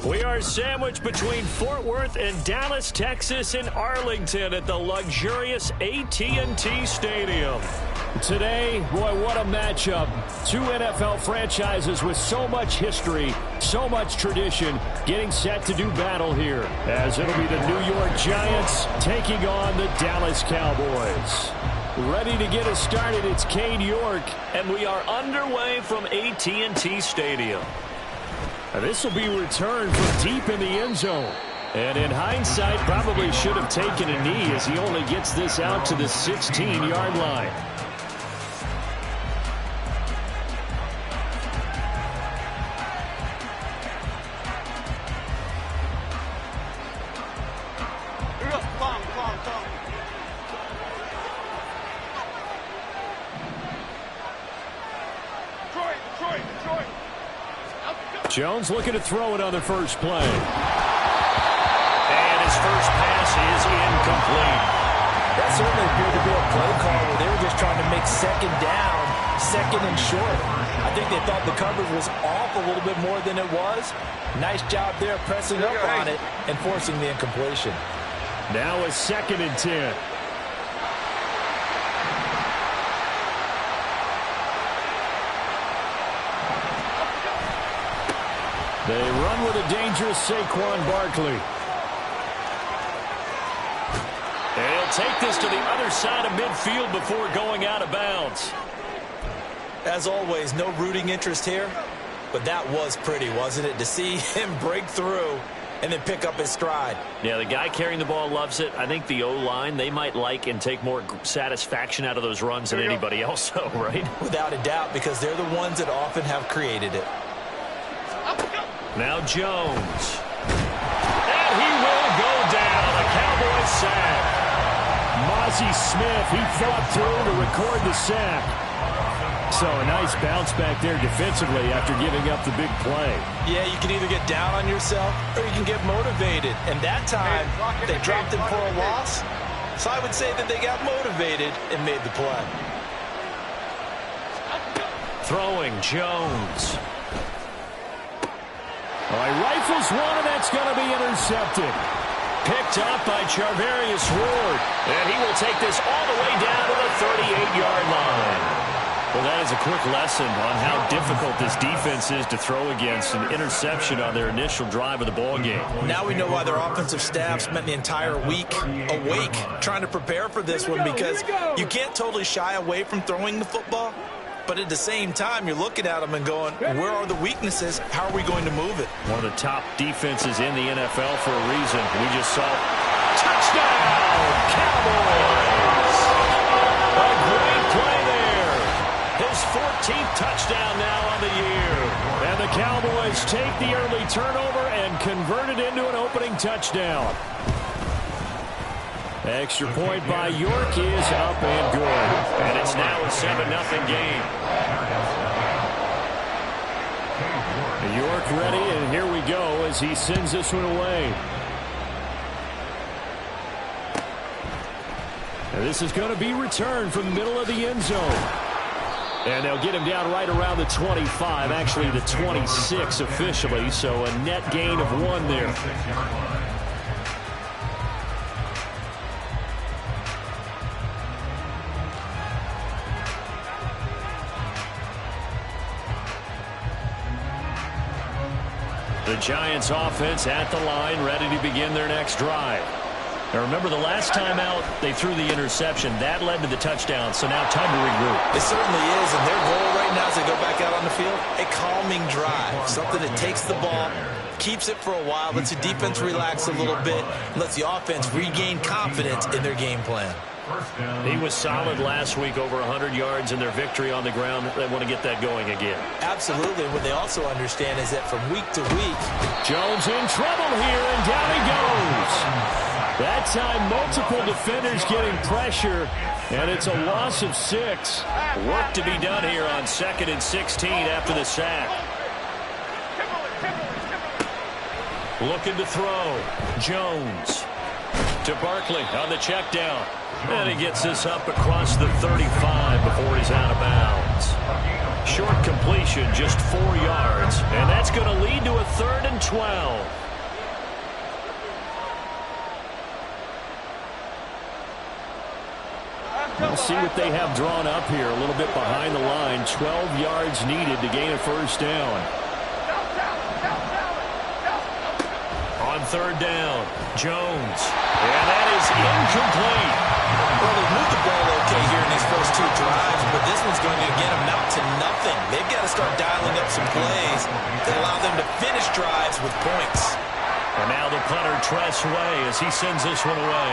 We are sandwiched between Fort Worth and Dallas, Texas, and Arlington at the luxurious AT&T Stadium. Today, boy, what a matchup. Two NFL franchises with so much history, so much tradition, getting set to do battle here, as it'll be the New York Giants taking on the Dallas Cowboys. Ready to get us started, it's Cade York, and we are underway from AT&T Stadium. This will be returned from deep in the end zone. And in hindsight, probably should have taken a knee as he only gets this out to the 16-yard line. Jones looking to throw it on the first play. And his first pass is incomplete. That certainly appeared to be a play call where they were just trying to make second down, second and short. I think they thought the coverage was off a little bit more than it was. Nice job there pressing up on it and forcing the incompletion. Now a 2nd and 10. They run with a dangerous Saquon Barkley. And he'll take this to the other side of midfield before going out of bounds. As always, no rooting interest here, but that was pretty, wasn't it? To see him break through and then pick up his stride. Yeah, the guy carrying the ball loves it. I think the O-line, they might like and take more satisfaction out of those runs than anybody else, though, right? Without a doubt, because they're the ones that often have created it. Now Jones. And he will go down. A Cowboys sack. Mozzie Smith, he fought through to record the sack. So a nice bounce back there defensively after giving up the big play. Yeah, you can either get down on yourself or you can get motivated. And that time, they dropped him for a loss. So I would say that they got motivated and made the play. Throwing Jones. All right, rifles one, and that's going to be intercepted. Picked up by Charvarius Ward. And he will take this all the way down to the 38-yard line. Well, that is a quick lesson on how difficult this defense is to throw against. An interception on their initial drive of the ball game. Now we know why their offensive staff spent the entire week awake trying to prepare for this one, because you can't totally shy away from throwing the football. But at the same time, you're looking at them and going, where are the weaknesses? How are we going to move it? One of the top defenses in the NFL for a reason. We just saw touchdown, Cowboys. A great play there. His 14th touchdown now on the year. And the Cowboys take the early turnover and convert it into an opening touchdown. Extra point by York is up and good. And it's now a 7-0 game. York ready, and here we go as he sends this one away. And this is going to be returned from the middle of the end zone. And they'll get him down right around the 25, actually the 26 officially, so a net gain of 1 there. The Giants offense at the line, ready to begin their next drive. Now remember, the last time out, they threw the interception. That led to the touchdown, so now time to regroup. It certainly is, and their goal right now as they go back out on the field, a calming drive. Something that takes the ball, keeps it for a while, lets the defense relax a little bit, lets the offense regain confidence in their game plan. He was solid last week, over 100 yards in their victory on the ground. They want to get that going again. Absolutely. What they also understand is that from week to week, Jones in trouble here, and down he goes. That time, multiple defenders getting pressure, and it's a loss of 6. Work to be done here on 2nd and 16 after the sack. Looking to throw. Jones. To To Barkley on the check down. And he gets this up across the 35 before he's out of bounds. Short completion, just 4 yards. And that's going to lead to a 3rd and 12. We'll see what they have drawn up here. A little bit behind the line. 12 yards needed to gain a first down. On 3rd down, Jones. And that is incomplete. Well, they've moved the ball okay here in these first 2 drives, but this one's going to get them out to nothing. They've got to start dialing up some plays that allow them to finish drives with points. And now the punter, Tress Way, as he sends this one away.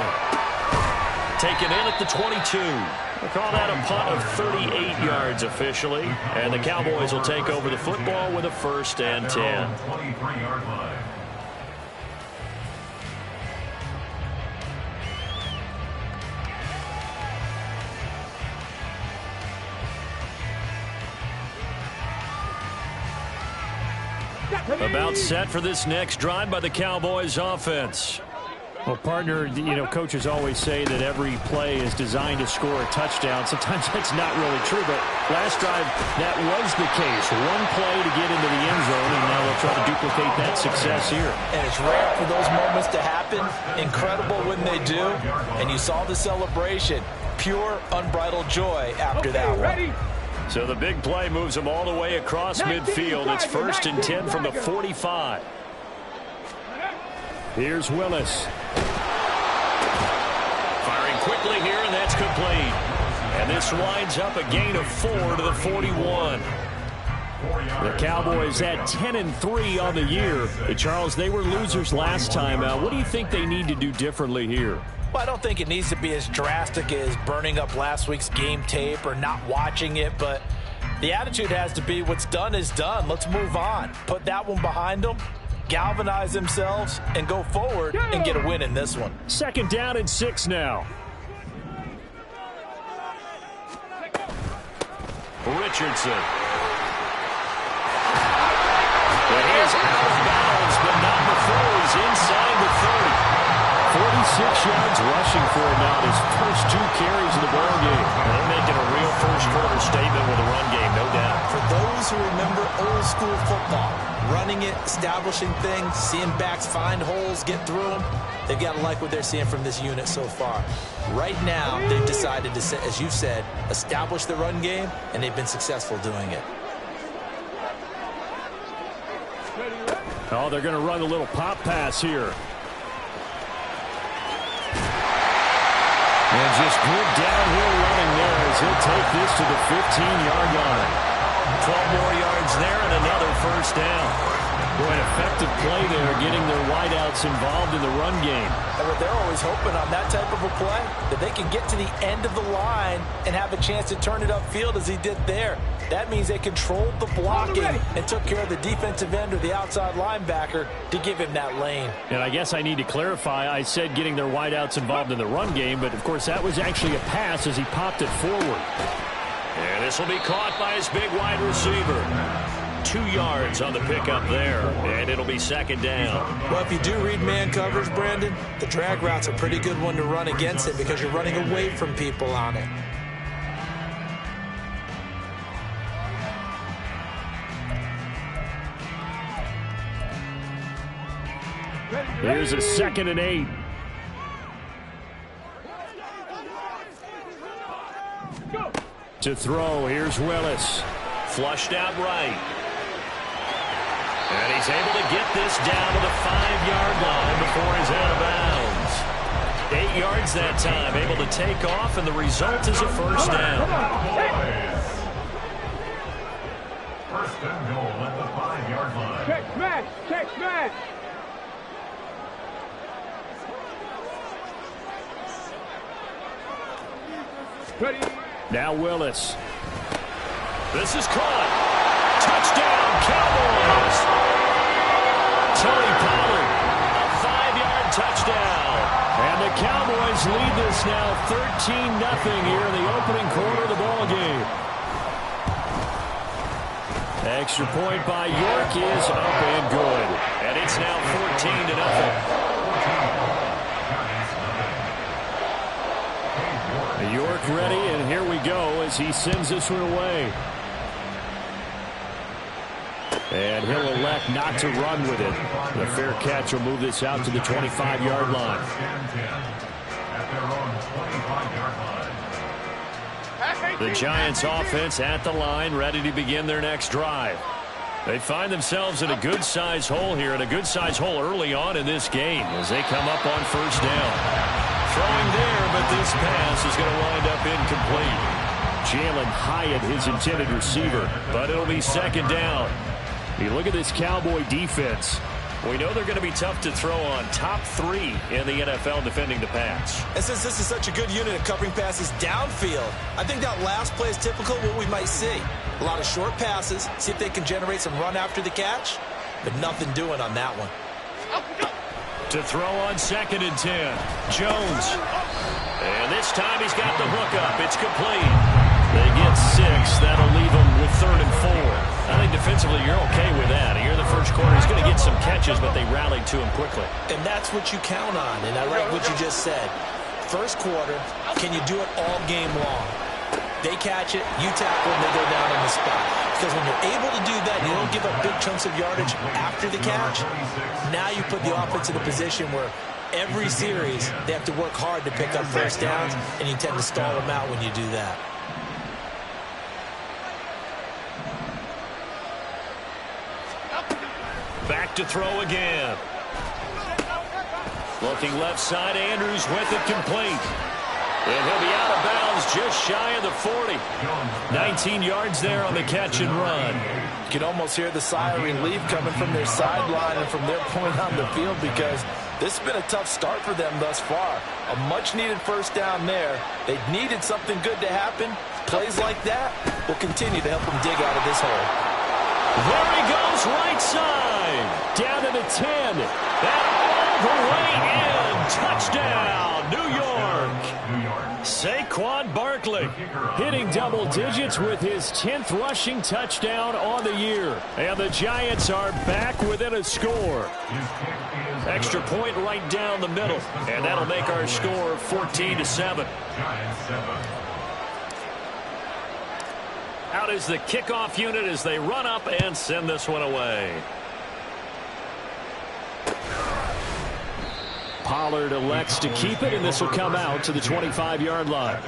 Taken in at the 22. We'll call that a punt of 38 yards officially. And the Cowboys will take over the football with a 1st and 10. About set for this next drive by the Cowboys offense. Well, partner, coaches always say that every play is designed to score a touchdown. Sometimes that's not really true, but last drive, that was the case. One play to get into the end zone, and now they'll try to duplicate that success here. And it's rare for those moments to happen. Incredible when they do. And you saw the celebration. Pure, unbridled joy after that one. So the big play moves them all the way across midfield. It's 1st and 10 from the 45. Here's Willis. Firing quickly here, and that's complete. And this winds up a gain of 4 to the 41. The Cowboys at 10-3 on the year. Charles, they were losers last time. What do you think they need to do differently here? Well, I don't think it needs to be as drastic as burning up last week's game tape or not watching it, but the attitude has to be what's done is done. Let's move on. Put that one behind them, galvanize themselves, and go forward and get a win in this one. 2nd down and 6 now. Richardson. And he is out of bounds, but not before he's inside the 30. 46 yards rushing for him now, his first 2 carries in the ball game. They're making a real first-quarter statement with a run game, no doubt. For those who remember old-school football, running it, establishing things, seeing backs find holes, get through them, they've got to like what they're seeing from this unit so far. Right now, they've decided to, as you said, establish the run game, and they've been successful doing it. Oh, they're going to run a little pop pass here. And just good downhill running there as he'll take this to the 15-yard line. 12 more yards there and another first down. Boy, an effective play there, getting their wideouts involved in the run game. And what they're always hoping on that type of a play, that they can get to the end of the line and have a chance to turn it upfield as he did there. That means they controlled the blocking and took care of the defensive end or the outside linebacker to give him that lane. And I guess I need to clarify, I said getting their wideouts involved in the run game, but of course that was actually a pass as he popped it forward. And this will be caught by his big wide receiver. 2 yards on the pickup there, and it'll be 2nd down. Well, if you do read man coverage, Brandon, the drag route's a pretty good one to run against it because you're running away from people on it. Here's a 2nd and 8. To throw, here's Willis. Flushed out right. And he's able to get this down to the 5-yard line before he's out of bounds. 8 yards that time, able to take off, and the result is a first down. First and goal at the 5-yard line. Check match, check match. Ready. Now Willis. This is caught. Touchdown, Cowboys. Tony Pollard, a 5-yard touchdown. And the Cowboys lead this now 13-0 here in the opening quarter of the ball game. Extra point by York is up and good. And it's now 14-0. York ready, and here we go as he sends this one away. And he'll elect not to run with it. The fair catch will move this out to the 25-yard line. The Giants offense at the line, ready to begin their next drive. They find themselves in a good-sized hole here, and a good-sized hole early on in this game as they come up on first down. Throwing there, but this pass is going to wind up incomplete. Jalen Hyatt, his intended receiver, but it'll be second down. You look at this Cowboy defense. We know they're going to be tough to throw on. Top 3 in the NFL defending the pass. And since this is such a good unit of covering passes downfield, I think that last play is typical of what we might see. A lot of short passes, see if they can generate some run after the catch, but nothing doing on that one. To throw on second and 10, Jones. And this time he's got the hook up. It's complete. They get 6. That'll leave them with 3rd and 4. I think defensively you're okay with that. Here in the first quarter, he's going to get some catches, but they rallied to him quickly. And that's what you count on, and I like what you just said. First quarter, can you do it all game long? They catch it, you tackle them, they go down on the spot. Because when you're able to do that, you don't give up big chunks of yardage after the catch. Now you put the offense in a position where every series they have to work hard to pick up first downs, and you tend to stall them out when you do that. Back to throw again. Looking left side, Andrews with it complete. And he'll be out of bounds just shy of the 40. 19 yards there on the catch and run. You can almost hear the sigh of relief coming from their sideline and from their point on the field because this has been a tough start for them thus far. A much-needed first down there. They needed something good to happen. Plays like that will continue to help them dig out of this hole. There he goes, right side. Down to the 10. And all the way in. Touchdown, New York. Saquon Barkley hitting double digits with his 10th rushing touchdown on the year. And the Giants are back within a score. Extra point right down the middle. And that'll make our score 14-7. Out is the kickoff unit as they run up and send this one away. Pollard elects to keep it, and this will come out to the 25-yard line.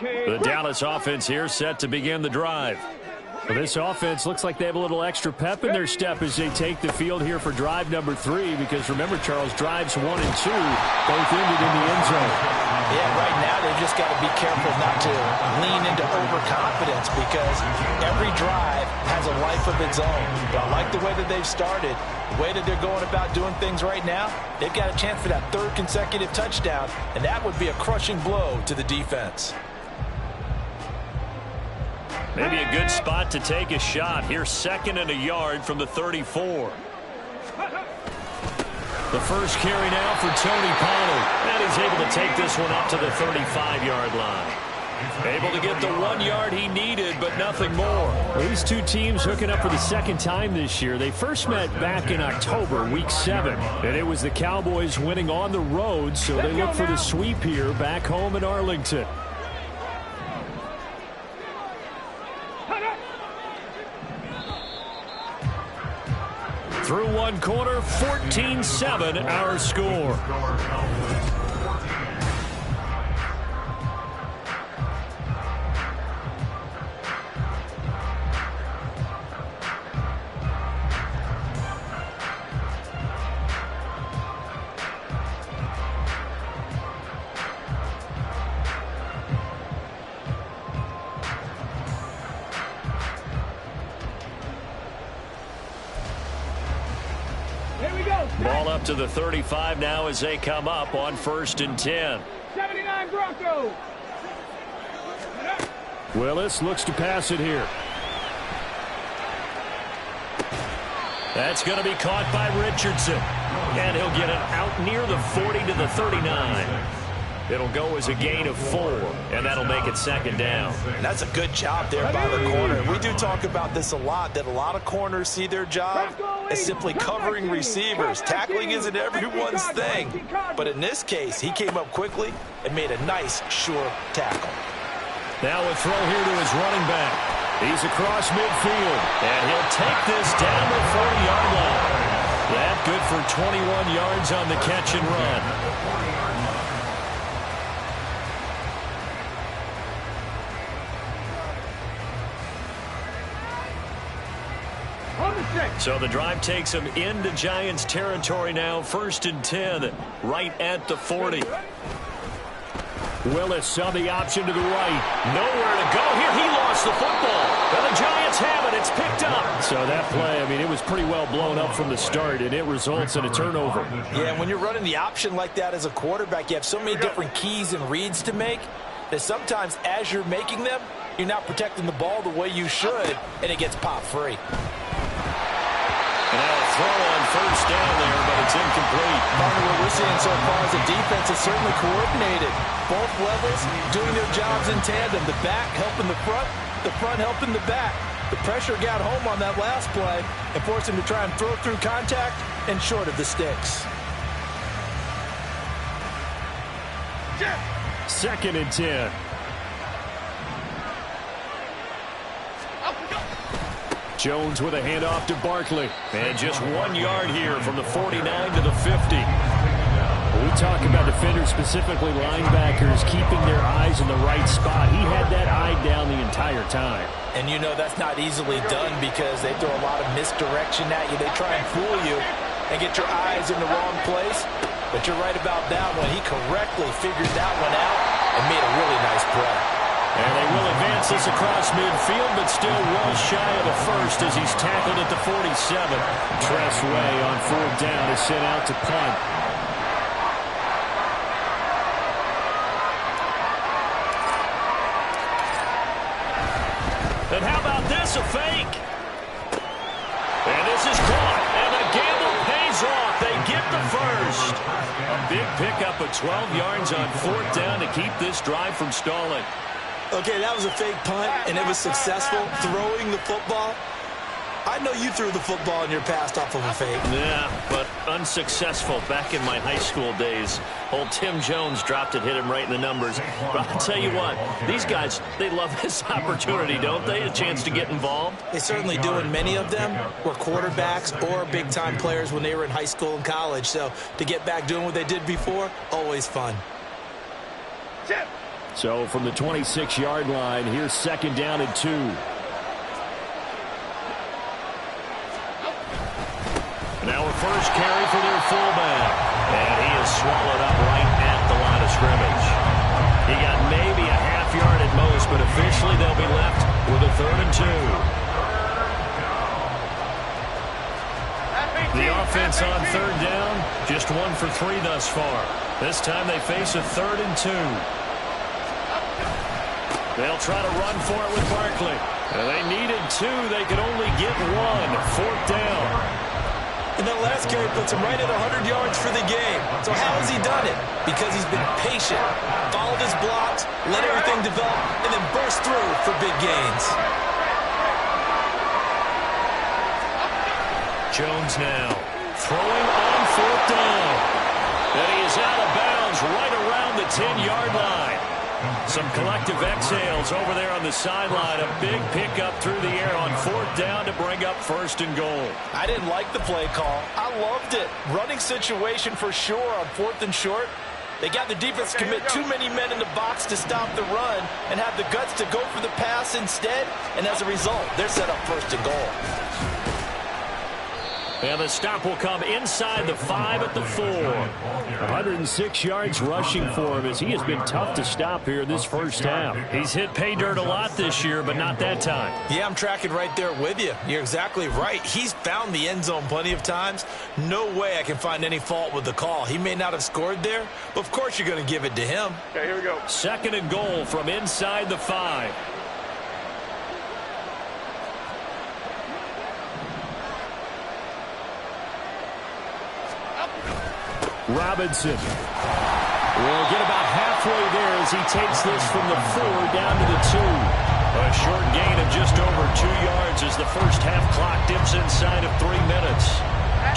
The Dallas offense here set to begin the drive. Well, this offense looks like they have a little extra pep in their step as they take the field here for drive number 3 because remember, Charles, drives 1 and 2 both ended in the end zone. Yeah, right now they've just got to be careful not to lean into overconfidence because every drive has a life of its own. But I like the way that they've started, the way that they're going about doing things right now. They've got a chance for that 3rd consecutive touchdown, and that would be a crushing blow to the defense. Maybe a good spot to take a shot. Here, 2nd and a yard from the 34. The first carry now for Tony Pollard. And he's able to take this one up to the 35-yard line. Able to get the 1 yard he needed, but nothing more. Well, these two teams hooking up for the 2nd time this year. They first met back in October, week 7. And it was the Cowboys winning on the road, so they look for the sweep here back home in Arlington. Through one quarter, 14-7 our score. Ball up to the 35 now as they come up on 1st and 10. 79 Broncos. Willis looks to pass it here. That's going to be caught by Richardson. And he'll get it out near the 40 to the 39. It'll go as a gain of 4, and that'll make it 2nd down. And that's a good job there by the corner. We do talk about this a lot, that a lot of corners see their job as simply covering receivers. Tackling isn't everyone's thing. But in this case, he came up quickly and made a nice, sure tackle. Now a throw here to his running back. He's across midfield, and he'll take this down the 40-yard line. That good for 21 yards on the catch and run. So the drive takes him into Giants territory now. 1st and 10, right at the 40. Willis saw the option to the right. Nowhere to go here. He lost the football. And the Giants have it. It's picked up. So that play, I mean, it was pretty well blown up from the start, and it results in a turnover. Yeah, when you're running the option like that as a quarterback, you have so many different keys and reads to make that sometimes as you're making them, you're not protecting the ball the way you should, and it gets popped free. And now a throw on 1st down there, but it's incomplete. Partner, what we're seeing so far is the defense is certainly coordinated. Both levels doing their jobs in tandem. The back helping the front helping the back. The pressure got home on that last play and forced him to try and throw through contact and short of the sticks. 2nd and 10. Jones with a handoff to Barkley. And just 1 yard here from the 49 to the 50. We talk about defenders, specifically linebackers, keeping their eyes in the right spot. He had that eye down the entire time. And you know that's not easily done because they throw a lot of misdirection at you. They try and fool you and get your eyes in the wrong place. But you're right about that one. He correctly figured that one out and made a really nice play. And they will advance this across midfield, but still well shy of the first as he's tackled at the 47. Tress Way on 4th down is sent out to punt. And how about this, a fake? And this is caught, and the gamble pays off. They get the first. A big pickup of 12 yards on 4th down to keep this drive from stalling. Okay, that was a fake punt, and it was successful throwing the football. I know you threw the football in your past off of a fake. Yeah, but unsuccessful back in my high school days. Old Tim Jones dropped it, hit him right in the numbers. But I'll tell you what, these guys, they love this opportunity, don't they? A chance to get involved. They certainly do, and many of them were quarterbacks or big-time players when they were in high school and college. So to get back doing what they did before, always fun. So from the 26-yard line, here's 2nd down and 2. Now a first carry for their fullback. And he is swallowed up right at the line of scrimmage. He got maybe a half yard at most, but officially they'll be left with a 3rd and 2. The offense on 3rd down, just 1 for 3 thus far. This time they face a 3rd and 2. They'll try to run for it with Barkley. And they needed 2. They could only get 1. 4th down. And that last carry puts him right at 100 yards for the game. So how has he done it? Because he's been patient, followed his blocks, let everything develop, and then burst through for big gains. Jones now throwing on 4th down. And he is out of bounds right around the 10-yard line. Some collective exhales over there on the sideline. A big pickup through the air on 4th down to bring up 1st and goal. I didn't like the play call. I loved it. Running situation for sure on 4th and short. They got the defense to commit too many men in the box to stop the run and have the guts to go for the pass instead. And as a result, they're set up 1st and goal. And the stop will come inside the 5 at the 4. 106 yards rushing for him as he has been tough to stop here this first half. He's hit pay dirt a lot this year, but not that time. Yeah, I'm tracking right there with you. You're exactly right. He's found the end zone plenty of times. No way I can find any fault with the call. He may not have scored there, but of course you're going to give it to him. Okay, here we go. 2nd and goal from inside the 5. Robinson will get about half halfway there as he takes this from the 4 down to the 2. A short gain of just over 2 yards as the first half clock dips inside of 3 minutes.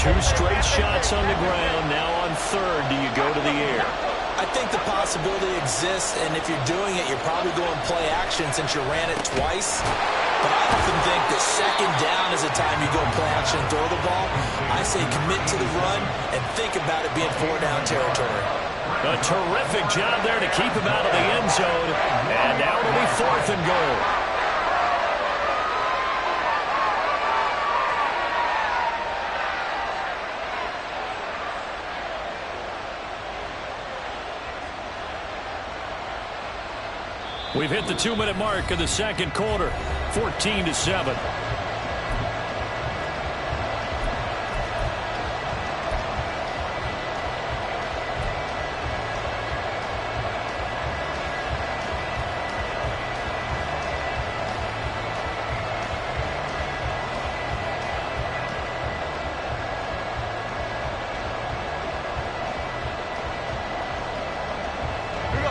2 straight shots on the ground. Now on third, do you go to the air? I think the possibility exists, and if you're doing it, you're probably going play action since you ran it twice. But I often think that second down is the time you go play action and throw the ball. I say commit to the run and think about it being 4-down territory. A terrific job there to keep him out of the end zone. And now it'll be 4th and goal. We've hit the 2-minute mark of the second quarter, 14-7.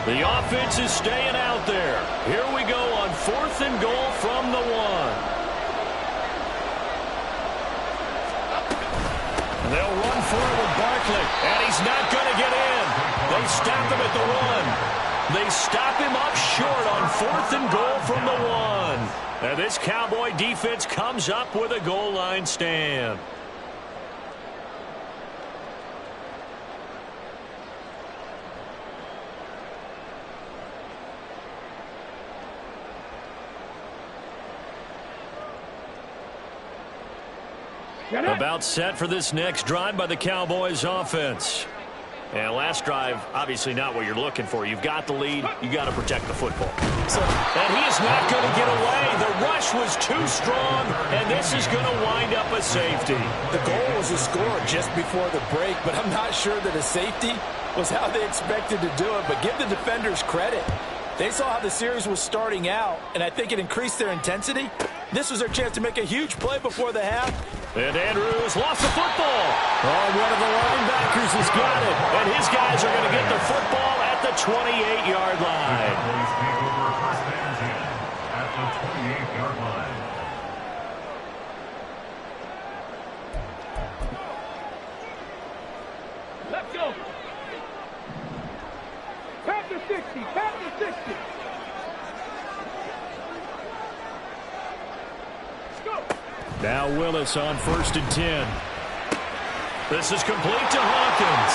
The offense is staying out there. Here we go on 4th and goal from the 1. They'll run for it with Barkley, and he's not going to get in. They stop him at the 1. They stop him up short on 4th and goal from the 1. And this Cowboy defense comes up with a goal line stand. About set for this next drive by the Cowboys offense. And last drive, obviously not what you're looking for. You've got the lead. You got to protect the football. And he is not going to get away. The rush was too strong, and this is going to wind up a safety. The goal was a score just before the break, but I'm not sure that a safety was how they expected to do it. But give the defenders credit. They saw how the series was starting out, and I think it increased their intensity. This was their chance to make a huge play before the half. And Andrews lost the football. Oh, one of the linebackers has got it. And his guys are going to get the football at the 28-yard line. At the 28-yard line. Let's go. Pat the 60. Pat the 60. Now Willis on 1st and 10. This is complete to Hawkins.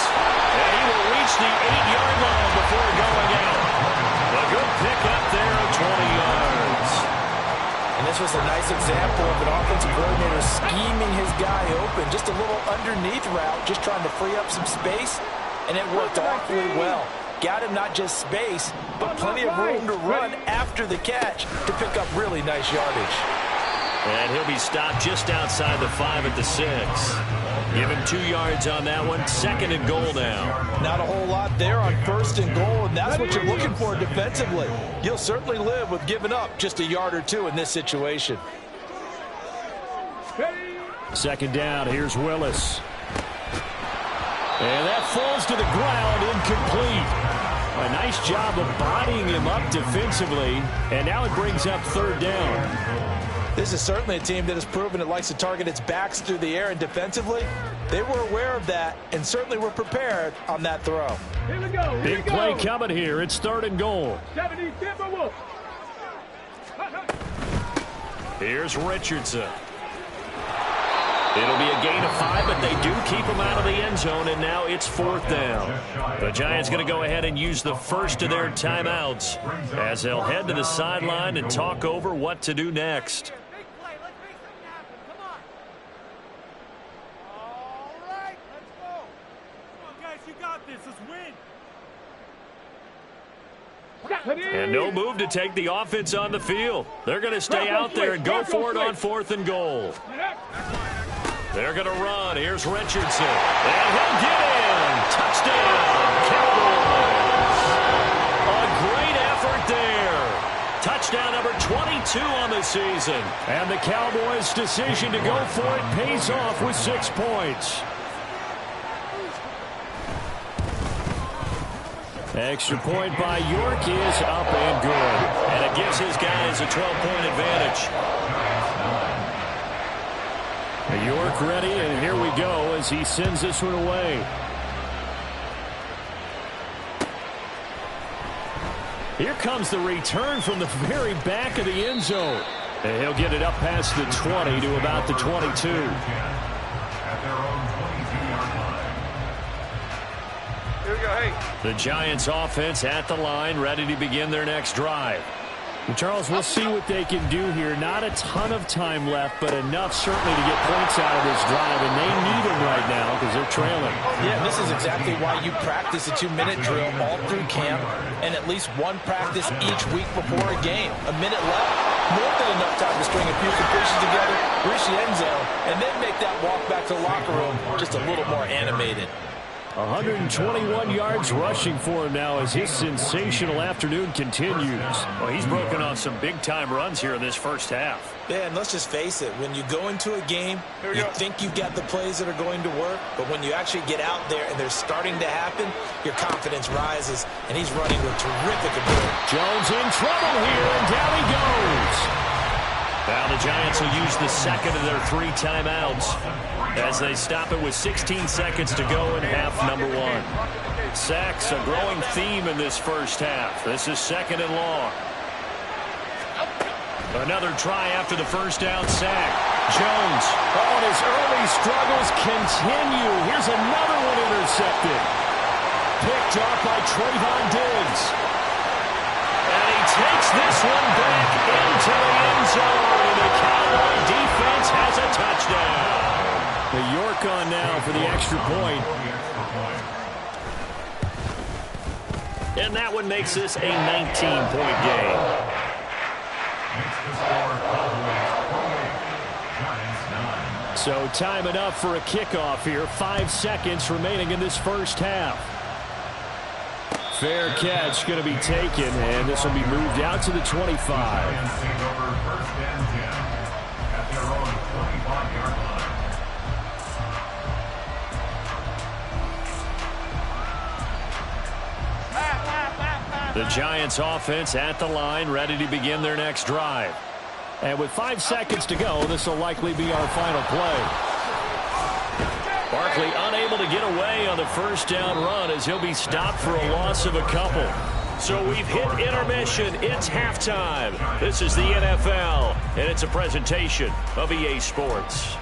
And he will reach the 8-yard line before going out. A good pickup there of 20 yards. And this was a nice example of an offensive coordinator scheming his guy open. Just a little underneath route, just trying to free up some space. And it worked awfully well. Got him not just space, but plenty of room to run after the catch to pick up really nice yardage. And he'll be stopped just outside the 5 at the 6. Give him 2 yards on that one. 2nd and goal now. Not a whole lot there on 1st and goal, and that's what you're looking for defensively. You'll certainly live with giving up just a yard or 2 in this situation. 2nd down. Here's Willis. And that falls to the ground, incomplete. A nice job of bodying him up defensively, and now it brings up 3rd down. This is certainly a team that has proven it likes to target its backs through the air, and defensively, they were aware of that and certainly were prepared on that throw. Here we go. Big play coming here. It's 3rd and goal. 70 Timberwolves. Here's Richardson. It'll be a gain of 5, but they do keep him out of the end zone, and now it's 4th down. The Giants going to go ahead and use the first of their timeouts as they'll head to the sideline and talk over what to do next. And no move to take the offense on the field. They're going to stay out there and go for it on 4th and goal. They're going to run. Here's Richardson. And he'll get in. Touchdown, Cowboys. A great effort there. Touchdown number 22 on the season. And the Cowboys' decision to go for it pays off with 6 points. Extra point by York is up and good. And it gives his guys a 12-point advantage. York ready, and here we go as he sends this one away. Here comes the return from the very back of the end zone. And he'll get it up past the 20 to about the 22. Here we go, hey. The Giants offense at the line, ready to begin their next drive. And Charles, we'll see what they can do here. Not a ton of time left, but enough certainly to get points out of this drive, and they need them right now because they're trailing. Yeah, this is exactly why you practice a 2-minute drill all through camp and at least one practice each week before a game. A minute left, more than enough time to string a few completions together, reach the end zone, and then make that walk back to the locker room just a little more animated. 121 yards rushing for him now as his sensational afternoon continues. Well, he's broken on some big-time runs here in this first half. Yeah, and let's just face it. When you go into a game, you think you've got the plays that are going to work, but when you actually get out there and they're starting to happen, your confidence rises, and he's running with terrific ability. Jones in trouble here, and down he goes. Now the Giants will use the second of their 3 timeouts as they stop it with 16 seconds to go in half number 1. Sacks, a growing theme in this first half. This is 2nd and long. Another try after the first down sack. Jones, and his early struggles continue. Here's another one intercepted. Picked off by Trayvon Diggs. And he takes this one back into the end zone. And the Cowboy defense has a touchdown. The York on now for the extra point. And that one makes this a 19-point game. So time enough for a kickoff here. 5 seconds remaining in this first half. Fair catch going to be taken, and this will be moved out to the 25. The Giants offense at the line, ready to begin their next drive. And with 5 seconds to go, this will likely be our final play. Barkley unable to get away on the first down run as he'll be stopped for a loss of a couple. So we've hit intermission. It's halftime. This is the NFL, and it's a presentation of EA Sports.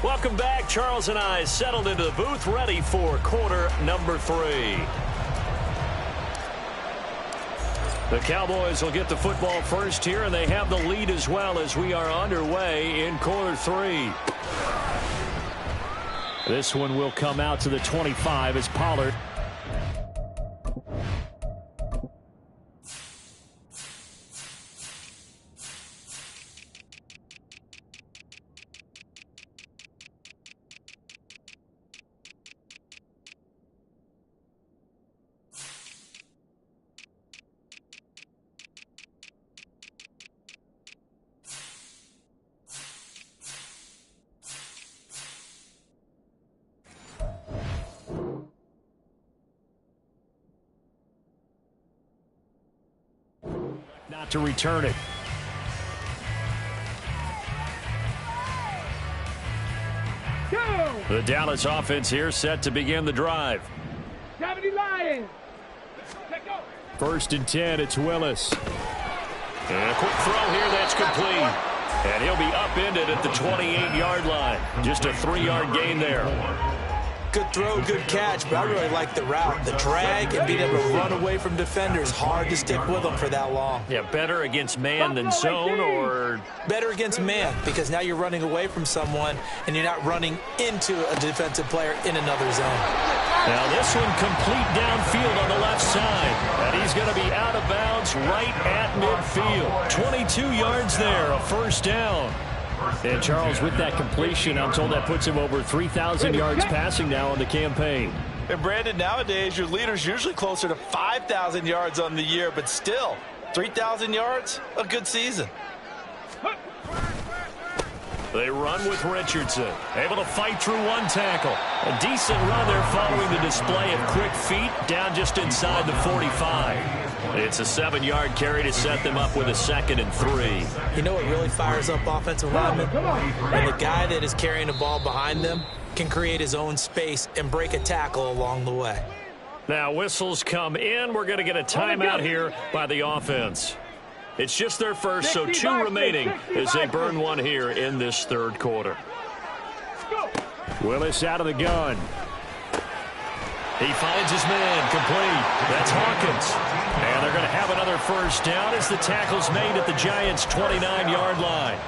Welcome back. Charles and I settled into the booth, ready for quarter number 3. The Cowboys will get the football first here, and they have the lead as well as we are underway in quarter 3. This one will come out to the 25 as Pollard. Not to return it. Go! The Dallas offense here set to begin the drive. 70 Lions. Let go. 1st and 10, it's Willis. And a quick throw here that's complete. And he'll be upended at the 28-yard line. Just a 3-yard gain there. Good throw, good catch, but I really like the route. The drag and being able to run away from defenders. Hard to stick with them for that long. Yeah, better against man than zone, or better against man, because now you're running away from someone and you're not running into a defensive player in another zone. Now this one complete downfield on the left side. And he's going to be out of bounds right at midfield. 22 yards there, a first down. And Charles, with that completion, I'm told that puts him over 3,000 yards passing now on the campaign. And Brandon, nowadays your leader's usually closer to 5,000 yards on the year, but still, 3,000 yards, a good season. They run with Richardson. Able to fight through one tackle. A decent run there following the display of quick feet down just inside the 45. It's a 7-yard carry to set them up with a 2nd and 3. You know what really fires up offensive linemen? When the guy that is carrying the ball behind them can create his own space and break a tackle along the way. Now whistles come in. We're going to get a timeout here by the offense. It's just their first, so 2 remaining as they burn one here in this 3rd quarter. Willis out of the gun. He finds his man, complete. That's Hawkins. And they're going to have another first down as the tackle's made at the Giants' 29-yard line.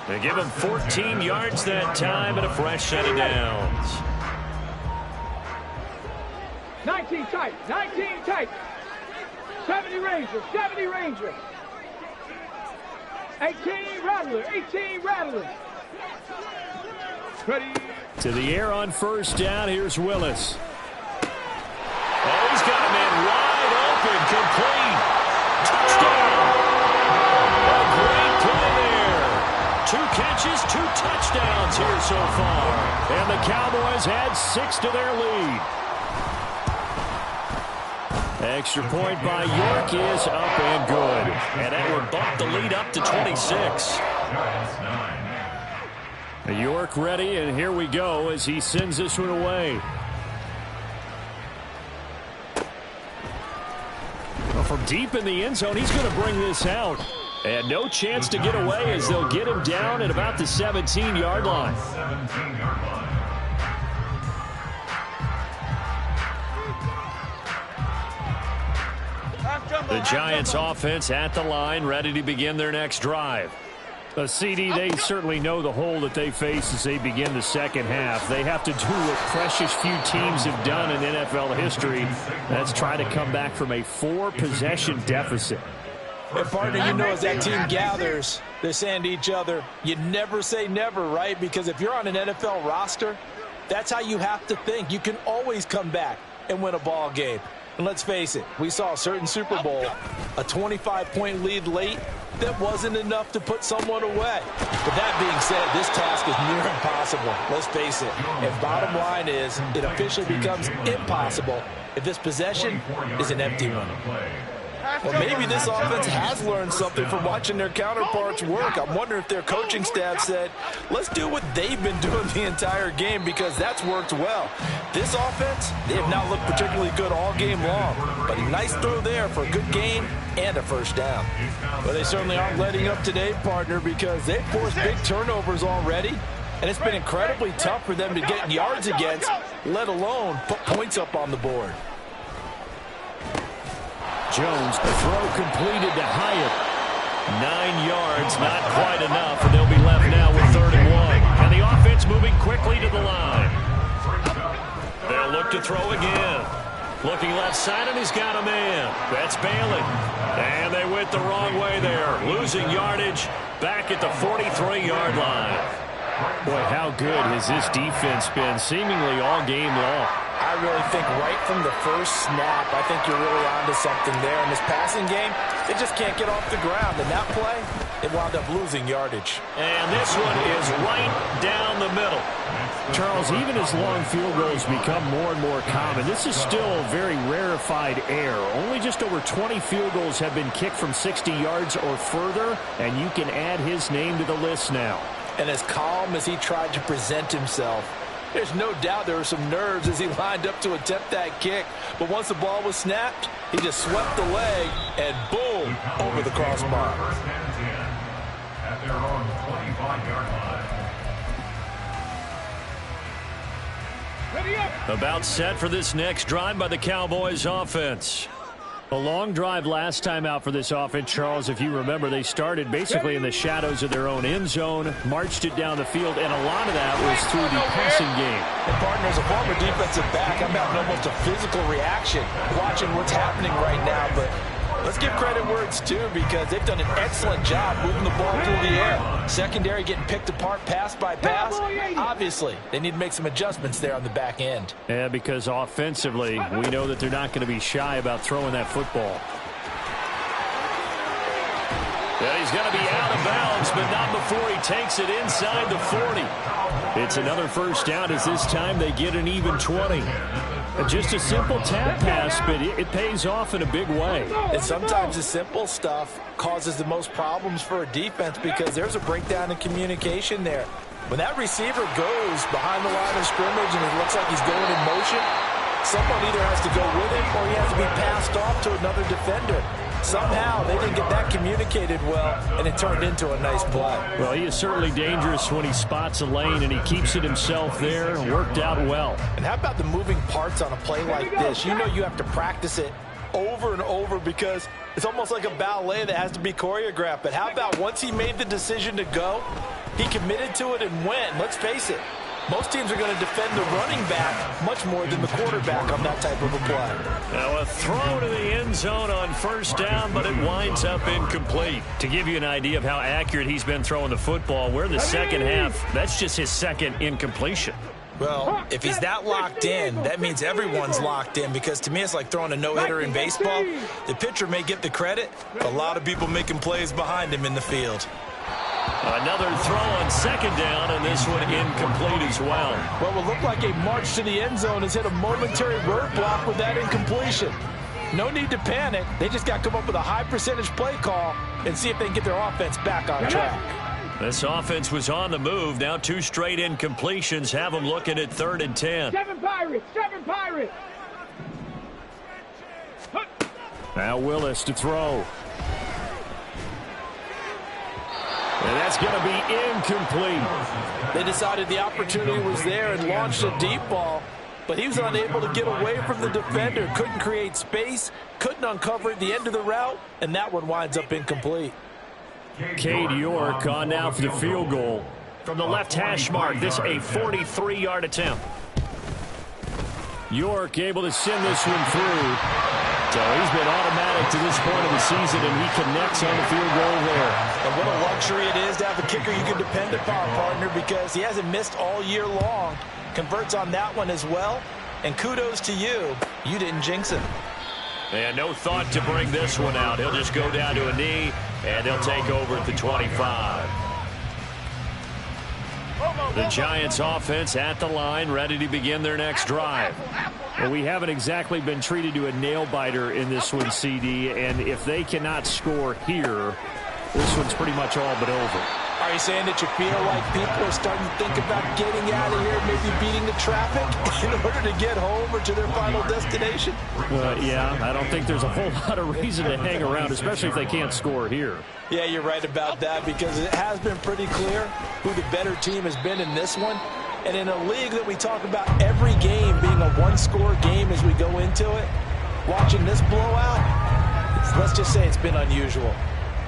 They give him 14 yards that time and a fresh set of downs. 19 tight, 19 tight. 70 Ranger, 70 Ranger. 18 Rattler, 18 Rattler. Ready. To the air on first down. Here's Willis. Oh, he's got a man wide open, complete. Touchdown. A great play there. 2 catches, 2 touchdowns here so far. And the Cowboys add 6 to their lead. Extra point by York is up and good. And that would bump the lead up to 26. York ready, and here we go as he sends this one away. Well, from deep in the end zone, he's going to bring this out. And no chance to get away as they'll get him down at about the 17-yard line. The Giants offense at the line, ready to begin their next drive. CD, they certainly know the hole that they face as they begin the second half. They have to do what precious few teams have done in NFL history. That's try to come back from a 4-possession deficit. And partner, you know, as that team gathers, they're saying to each other, you never say never, right? Because if you're on an NFL roster, that's how you have to think. You can always come back and win a ball game. And let's face it, we saw a certain Super Bowl, a 25-point lead late, that wasn't enough to put someone away. But that being said, this task is near impossible. Let's face it. And bottom line is, it officially becomes impossible if this possession is an empty one. Well, maybe this offense has learned something from watching their counterparts work. I'm wondering if their coaching staff said, let's do what they've been doing the entire game because that's worked well. This offense, they have not looked particularly good all game long, but a nice throw there for a good gain and a first down. But they certainly aren't letting up today, partner, because they've forced big turnovers already, and it's been incredibly tough for them to get yards against, let alone put points up on the board. Jones, the throw completed to Hyatt. 9 yards, not quite enough, and they'll be left now with 3rd and 1. And the offense moving quickly to the line. They'll look to throw again. Looking left side, and he's got a man. That's Bailey. And they went the wrong way there. Losing yardage back at the 43-yard line. Boy, how good has this defense been seemingly all game long. I really think right from the first snap, I think you're really onto something there. In this passing game, they just can't get off the ground. In that play, they wound up losing yardage. And this one is right down the middle. Charles, even as long field goals become more and more common, this is still a very rarefied air. Only just over 20 field goals have been kicked from 60 yards or further, and you can add his name to the list now. And as calm as he tried to present himself, there's no doubt there were some nerves as he lined up to attempt that kick. But once the ball was snapped, he just swept the leg and boom, over the crossbar. First and 10 at their own 25-yard line. Ready up. About set for this next drive by the Cowboys offense. A long drive last time out for this offense, Charles. If you remember, they started basically in the shadows of their own end zone, marched it down the field, and a lot of that was through the passing game. And partner, as a former defensive back, I'm having almost a physical reaction watching what's happening right now. But let's give credit where it's due because they've done an excellent job moving the ball through the air. Secondary getting picked apart pass by pass. Obviously, they need to make some adjustments there on the back end. Yeah, because offensively, we know that they're not going to be shy about throwing that football. And he's going to be out of bounds, but not before he takes it inside the 40. It's another first down as this time they get an even 20. Just a simple tap pass, but it pays off in a big way. And sometimes the simple stuff causes the most problems for a defense because there's a breakdown in communication there. When that receiver goes behind the line of scrimmage and it looks like he's going in motion, someone either has to go with him or he has to be passed off to another defender. Somehow they didn't get that communicated well, and it turned into a nice play. Well, he is certainly dangerous when he spots a lane, and he keeps it himself there. Worked out well. And how about the moving parts on a play like this? You know you have to practice it over and over because it's almost like a ballet that has to be choreographed. But how about once he made the decision to go, he committed to it and went. Let's face it. Most teams are going to defend the running back much more than the quarterback on that type of a play. Now a throw to the end zone on first down, but it winds up incomplete. To give you an idea of how accurate he's been throwing the football, we're in the second half. That's just his second incompletion. Well, if he's that locked in, that means everyone's locked in because to me it's like throwing a no-hitter in baseball. The pitcher may get the credit, but a lot of people making plays behind him in the field. Another throw on second down, and this one incomplete as well. Well, it looked like a march to the end zone has hit a momentary roadblock with that incompletion. No need to panic. They just got to come up with a high percentage play call and see if they can get their offense back on track. This offense was on the move. Now 2 straight incompletions have them looking at 3rd and 10. 7 Pirates, 7 Pirates. Now Willis to throw. And that's going to be incomplete. They decided the opportunity was there and launched a deep ball, but he was unable to get away from the defender. Couldn't create space, couldn't uncover at the end of the route, and that one winds up incomplete. Cade York on now for the field goal. From the left hash mark, this a 43-yard attempt. York able to send this one through. So he's been automatic to this point of the season, and he connects on the field goal there. And what a luxury it is to have a kicker you can depend upon, partner, because he hasn't missed all year long. Converts on that one as well. And kudos to you. You didn't jinx him. And no thought to bring this one out. He'll just go down to a knee, and they'll take over at the 25. The Giants offense at the line, ready to begin their next drive. Well, we haven't exactly been treated to a nail-biter in this one, CD, and if they cannot score here, this one's pretty much all but over. Are you saying that you feel like people are starting to think about getting out of here, maybe beating the traffic in order to get home or to their final destination? Yeah, I don't think there's a whole lot of reason to hang around, especially if they can't score here. Yeah, you're right about that because it has been pretty clear who the better team has been in this one. And in a league that we talk about every game being a one-score game as we go into it, watching this blowout, let's just say it's been unusual.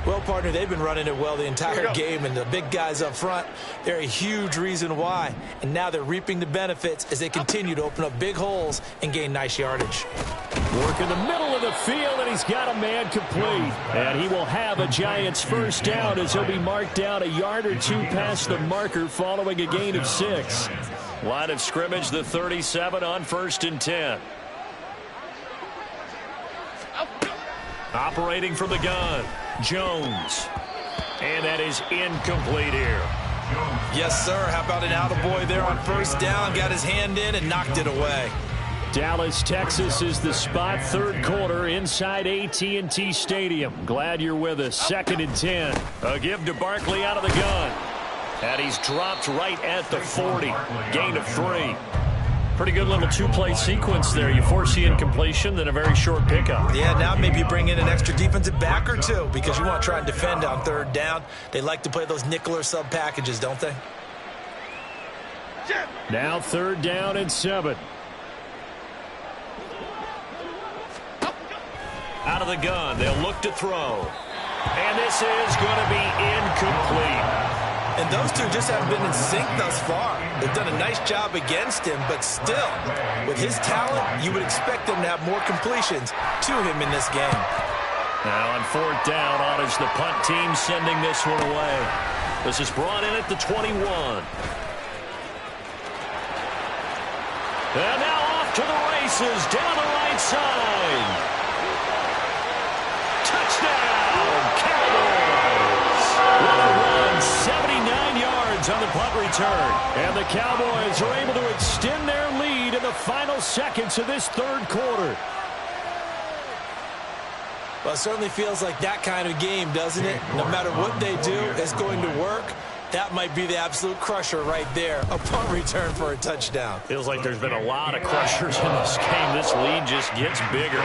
Well, partner, they've been running it well the entire game, and the big guys up front, they're a huge reason why. And now they're reaping the benefits as they continue to open up big holes and gain nice yardage. Work in the middle of the field, and he's got a man complete. And he will have a Giants first down as he'll be marked down a yard or two past the marker following a gain of 6. Line of scrimmage, the 37 on 1st and 10. Operating from the gun, Jones. And that is incomplete here. Yes, sir. How about an attaboy there on first down? Got his hand in and knocked it away. Dallas, Texas is the spot. 3rd quarter inside AT&T Stadium. Glad you're with us. 2nd and 10. A give to Barkley out of the gun. And he's dropped right at the 40. Gain of 3. Pretty good little 2-play sequence there. You force the incompletion, then a very short pickup. Yeah, now maybe you bring in an extra defensive back or two because you want to try and defend on 3rd down. They like to play those nickel or sub packages, don't they? Now 3rd down and 7. Out of the gun, they'll look to throw. And this is going to be incomplete. And those two just haven't been in sync thus far. They've done a nice job against him, but still, with his talent, you would expect them to have more completions to him in this game. Now on 4th down, honors the punt team sending this one away. This is brought in at the 21. And now off to the races, down the right side. Touchdown, Cowboys! on the punt return. And the Cowboys are able to extend their lead in the final seconds of this third quarter. Well, it certainly feels like that kind of game, doesn't it? No matter what they do, it's going to work. That might be the absolute crusher right there. A punt return for a touchdown. Feels like there's been a lot of crushers in this game. This lead just gets bigger.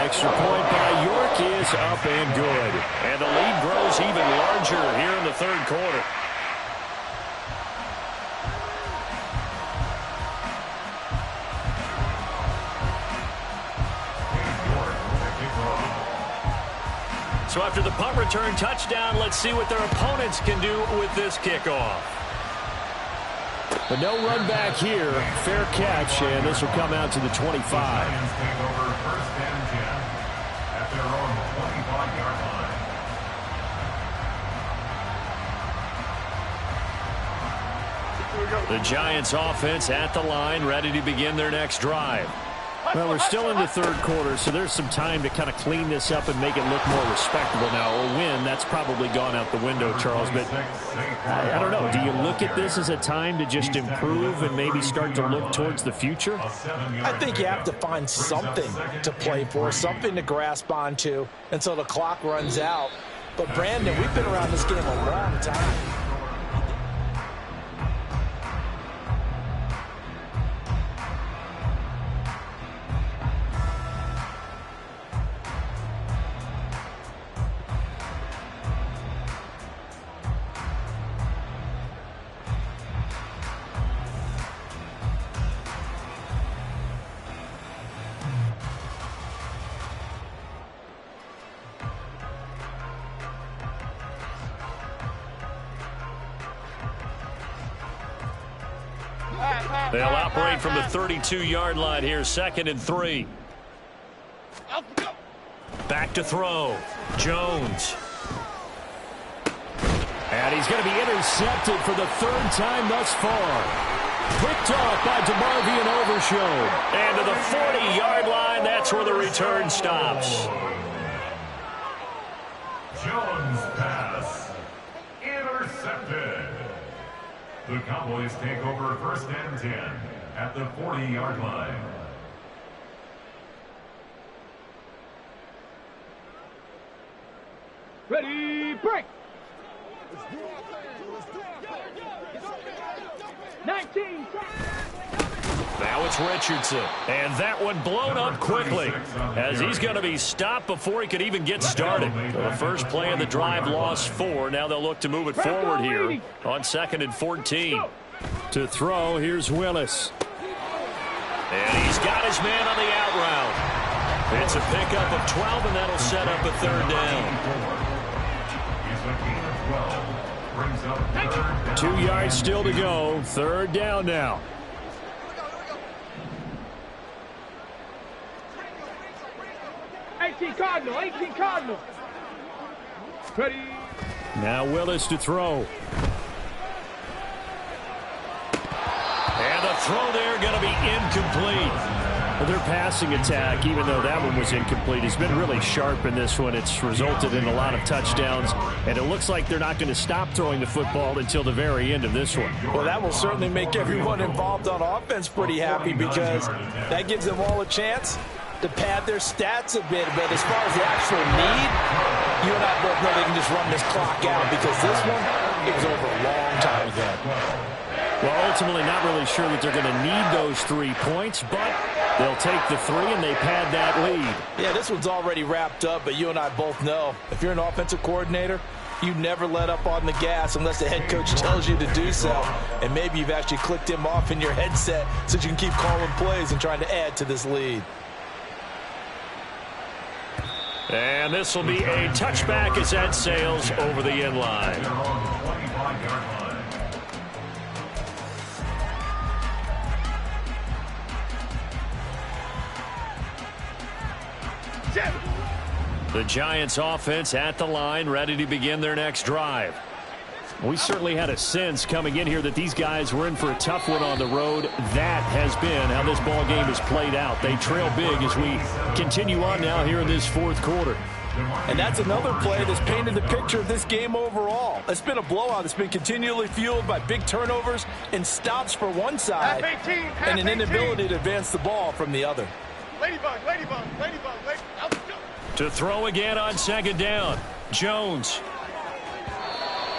Extra point by York is up and good. And the lead grows even larger here in the third quarter. So after the punt return touchdown, let's see what their opponents can do with this kickoff. But no run back here. Fair catch, and this will come out to the 25. Lions take over 1st and 10 at their own 25-yard line. The Giants offense at the line, ready to begin their next drive. Well, we're still in the third quarter, so there's some time to kind of clean this up and make it look more respectable now. A win, that's probably gone out the window, Charles. But I don't know. Do you look at this as a time to just improve and maybe start to look towards the future? I think you have to find something to play for, something to grasp onto until the clock runs out. But, Brandon, we've been around this game a long time. They'll operate from the 32-yard line here, 2nd and 3. Back to throw. Jones. And he's going to be intercepted for the third time thus far. Picked off by DeMarvion Overshown. And to the 40-yard line, that's where the return stops. Jones pass. Intercepted. The Cowboys take over 1st and 10 at the 40-yard line. Ready, break. 19. Now it's Richardson. And that one blown up quickly as he's going to be stopped before he could even get started. So the first play of the drive lost 4. Now they'll look to move it forward here on 2nd and 14. To throw, here's Willis. And he's got his man on the out route. It's a pickup of 12, and that'll set up a third down. 2 yards still to go. Third down now. Cardinal. Ready. Now Willis to throw. And the throw there going to be incomplete. Well, their passing attack, even though that one was incomplete, has been really sharp in this one. It's resulted in a lot of touchdowns, and it looks like they're not going to stop throwing the football until the very end of this one. Well, that will certainly make everyone involved on offense pretty happy because that gives them all a chance to pad their stats a bit. But as far as the actual need, you and I both know they can just run this clock out because this one is over a long time ago. Well, ultimately not really sure that they're going to need those 3 points, but they'll take the 3 and they pad that lead. Yeah, this one's already wrapped up, but you and I both know if you're an offensive coordinator, you never let up on the gas unless the head coach tells you to do so. And maybe you've actually clicked him off in your headset so you can keep calling plays and trying to add to this lead. And this will be a touchback as that sails over the end line. The Giants offense at the line, ready to begin their next drive. We certainly had a sense coming in here that these guys were in for a tough one on the road. That has been how this ball game has played out. They trail big as we continue on now here in this fourth quarter. And that's another play that's painted the picture of this game overall. It's been a blowout. It's been continually fueled by big turnovers and stops for one side and an inability to advance the ball from the other. Ladybug. To throw again on second down. Jones.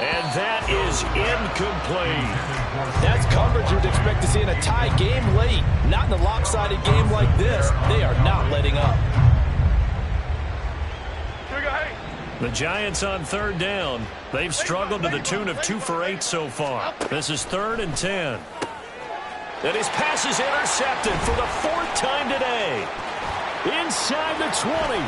And that is incomplete. That's coverage you'd expect to see in a tie game late. Not in a lopsided game like this. They are not letting up. The Giants on third down. They've struggled to the tune of 2 for 8 so far. This is 3rd and 10. And his pass is intercepted for the 4th time today. Inside the 20.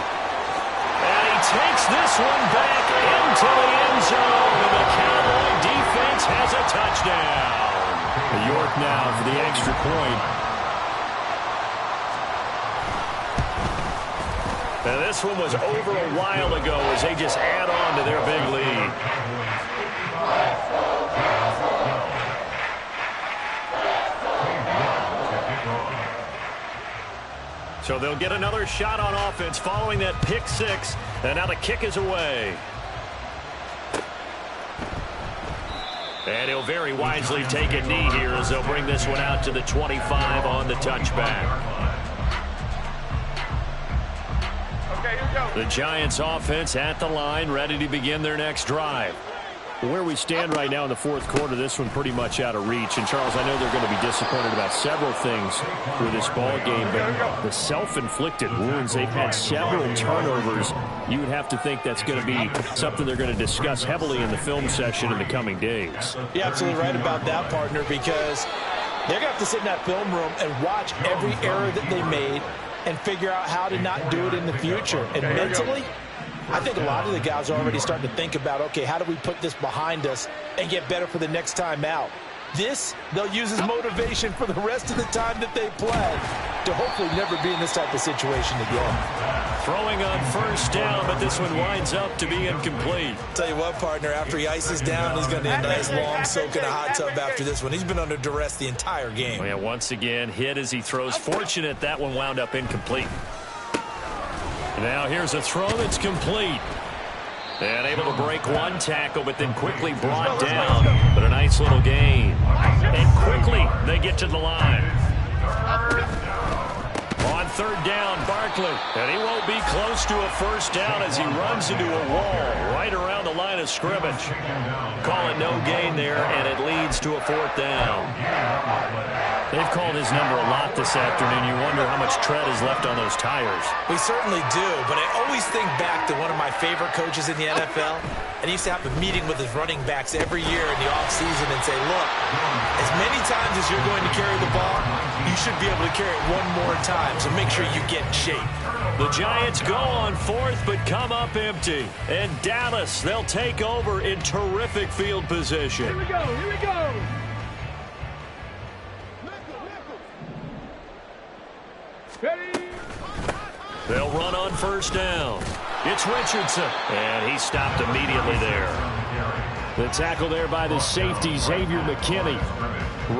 And he takes this one back into the end zone. And the Cowboy defense has a touchdown. York now for the extra point. And this one was over a while ago as they just add on to their big lead. So they'll get another shot on offense following that pick six. And now the kick is away. And he'll very wisely take a knee here as they'll bring this one out to the 25 on the touchback. The Giants offense at the line, ready to begin their next drive. Where we stand right now in the 4th quarter, this one pretty much out of reach. And, Charles, I know they're going to be disappointed about several things with this ball game, but the self-inflicted wounds, they've had several turnovers. You would have to think that's going to be something they're going to discuss heavily in the film session in the coming days. You're absolutely right about that, partner, because they're going to have to sit in that film room and watch every error that they made and figure out how to not do it in the future. And mentally, I think a lot of the guys are already starting to think about, okay, how do we put this behind us and get better for the next time out? This, they'll use as motivation for the rest of the time that they play to hopefully never be in this type of situation again. Throwing on first down, but this one winds up to be incomplete. Tell you what, partner, after he ices down, he's going to need a nice long soak in a hot tub after this one. He's been under duress the entire game. Oh, yeah, once again, hit as he throws. Fortunate that one wound up incomplete. Now here's a throw that's complete. And able to break one tackle, but then quickly brought down. But a nice little gain. And quickly they get to the line. On third down, Barkley. And he won't be close to a first down as he runs into a wall right around the line of scrimmage. Call it no gain there, and it leads to a 4th down. They've called his number a lot this afternoon. You wonder how much tread is left on those tires. We certainly do, but I always think back to one of my favorite coaches in the NFL, and he used to have a meeting with his running backs every year in the offseason and say, look, as many times as you're going to carry the ball, you should be able to carry it one more time, so make sure you get in shape. The Giants go on 4th, but come up empty. And Dallas, they'll take over in terrific field position. Here we go. Ready? They'll run on first down. It's Richardson, and he stopped immediately there. The tackle there by the safety, Xavier McKinney.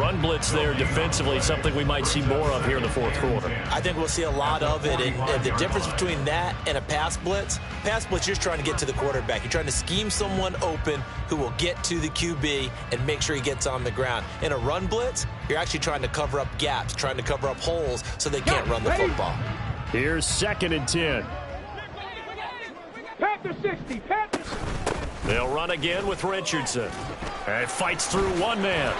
Run blitz there defensively, something we might see more of here in the 4th quarter. I think we'll see a lot of it, and the difference between that and a pass blitz, you're just trying to get to the quarterback. You're trying to scheme someone open who will get to the QB and make sure he gets on the ground. In a run blitz, you're actually trying to cover up gaps, trying to cover up holes so they can't run the football. Here's 2nd and 10. Panther 60, Panthers. They'll run again with Richardson. And fights through one man.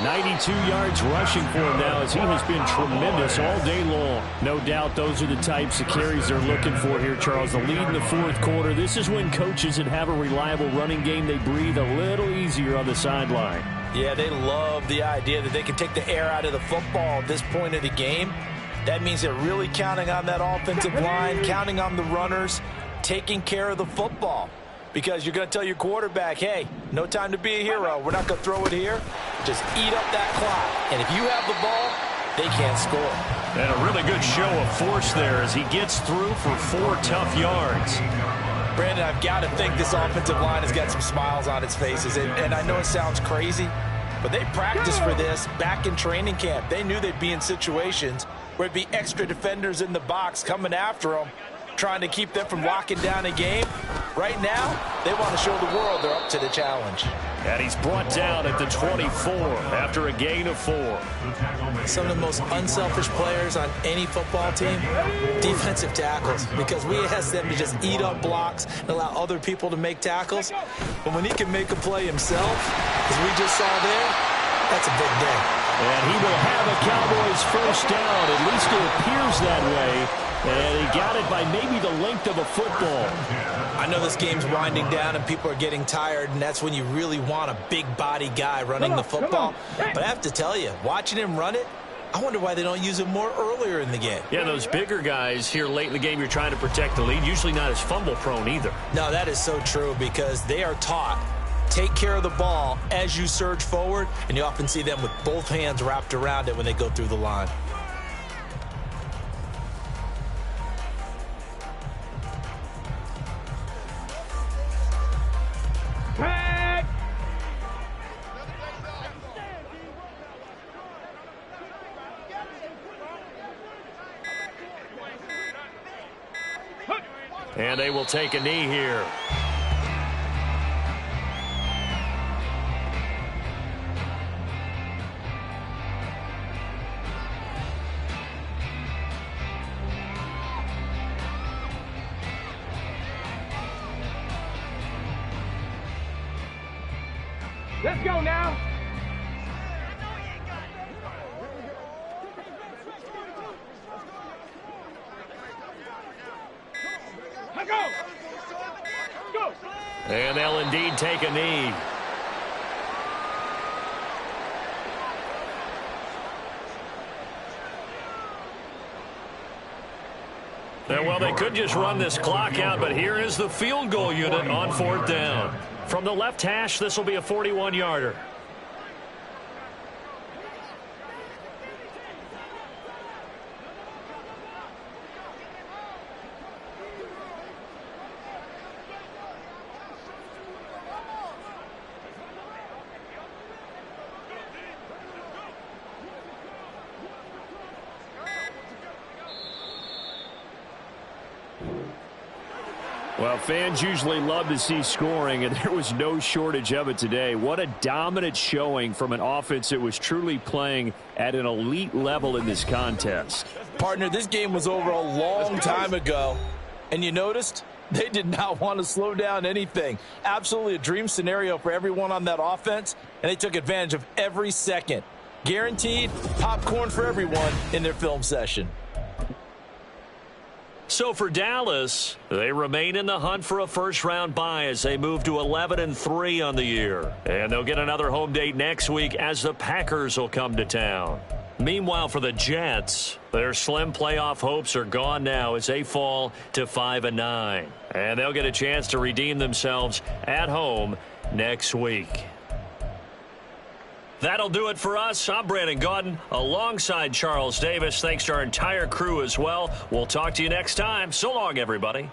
92 yards rushing for him now as he has been tremendous all day long. No doubt those are the types of carries they're looking for here, Charles. The lead in the 4th quarter. This is when coaches that have a reliable running game, they breathe a little easier on the sideline. Yeah, they love the idea that they can take the air out of the football at this point of the game. That means they're really counting on that offensive line, counting on the runners, taking care of the football. Because you're going to tell your quarterback, hey, no time to be a hero. We're not going to throw it here. Just eat up that clock. And if you have the ball, they can't score. And a really good show of force there as he gets through for 4 tough yards. Brandon, I've got to think this offensive line has got some smiles on its faces. And I know it sounds crazy, but they practiced for this back in training camp. They knew they'd be in situations where it'd be extra defenders in the box coming after them. trying to keep them from locking down a game. Right now, they want to show the world they're up to the challenge. And he's brought down at the 24 after a gain of 4. Some of the most unselfish players on any football team, defensive tackles, because we ask them to just eat up blocks and allow other people to make tackles. But when he can make a play himself, as we just saw there, that's a big day. And he will have a Cowboys first down. At least it appears that way. And he got it by maybe the length of a football. I know this game's winding down and people are getting tired, and that's when you really want a big body guy running the football. But I have to tell you, watching him run it, I wonder why they don't use him more earlier in the game. Yeah, those bigger guys here late in the game, you're trying to protect the lead, usually not as fumble prone either. No, that is so true because they are taught take care of the ball as you surge forward, and you often see them with both hands wrapped around it when they go through the line. And they will take a knee here. Let's go now. Go. And they'll indeed take a knee. And well, they could just run this clock out, but here is the field goal unit on 4th down. From the left hash, this will be a 41-yarder. Well, fans usually love to see scoring, and there was no shortage of it today. What a dominant showing from an offense that was truly playing at an elite level in this contest. Partner, this game was over a long time ago, and you noticed they did not want to slow down anything. Absolutely a dream scenario for everyone on that offense, and they took advantage of every second. Guaranteed popcorn for everyone in their film session. So for Dallas, they remain in the hunt for a first-round bye as they move to 11-3 on the year. And they'll get another home date next week as the Packers will come to town. Meanwhile, for the Jets, their slim playoff hopes are gone now as they fall to 5-9. And they'll get a chance to redeem themselves at home next week. That'll do it for us. I'm Brandon Gaudin alongside Charles Davis. Thanks to our entire crew as well. We'll talk to you next time. So long, everybody.